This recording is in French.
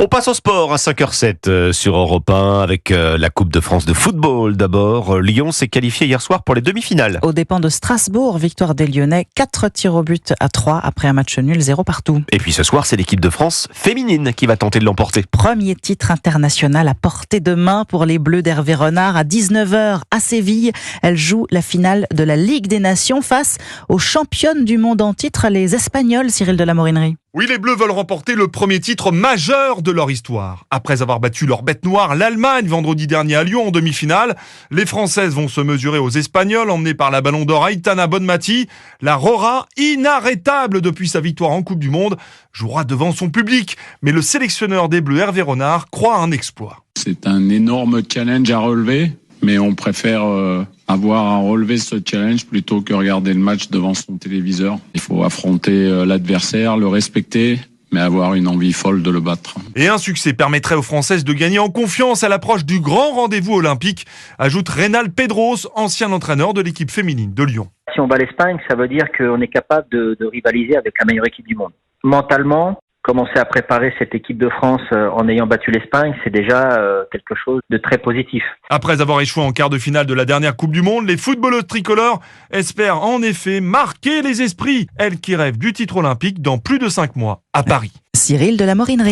On passe au sport à 5h07 sur Europe 1 avec la Coupe de France de football. D'abord, Lyon s'est qualifié hier soir pour les demi-finales. Aux dépens de Strasbourg, victoire des Lyonnais, 4 tirs au but à 3 après un match nul, 0 partout. Et puis ce soir, c'est l'équipe de France féminine qui va tenter de l'emporter. Premier titre international à portée de main pour les Bleus d'Hervé Renard à 19h à Séville. Elle joue la finale de la Ligue des Nations face aux championnes du monde en titre, les Espagnols, Cyril de la Morinerie. Oui, les Bleus veulent remporter le premier titre majeur de leur histoire. Après avoir battu leur bête noire, l'Allemagne, vendredi dernier à Lyon en demi-finale, les Françaises vont se mesurer aux Espagnols, emmenées par la Ballon d'Or Aitana Bonmati. La Rora, inarrêtable depuis sa victoire en Coupe du Monde, jouera devant son public. Mais le sélectionneur des Bleus, Hervé Renard, croit à un exploit. C'est un énorme challenge à relever, mais on préfère avoir à relever ce challenge plutôt que regarder le match devant son téléviseur. Il faut affronter l'adversaire, le respecter, mais avoir une envie folle de le battre. Et un succès permettrait aux Françaises de gagner en confiance à l'approche du grand rendez-vous olympique, ajoute Reynald Pedros, ancien entraîneur de l'équipe féminine de Lyon. Si on bat l'Espagne, ça veut dire qu'on est capable de rivaliser avec la meilleure équipe du monde. Mentalement, commencer à préparer cette équipe de France en ayant battu l'Espagne, c'est déjà quelque chose de très positif. Après avoir échoué en quart de finale de la dernière Coupe du Monde, les footballeuses tricolores espèrent en effet marquer les esprits, elles qui rêvent du titre olympique dans plus de 5 mois à Paris. Cyril de la Morinerie.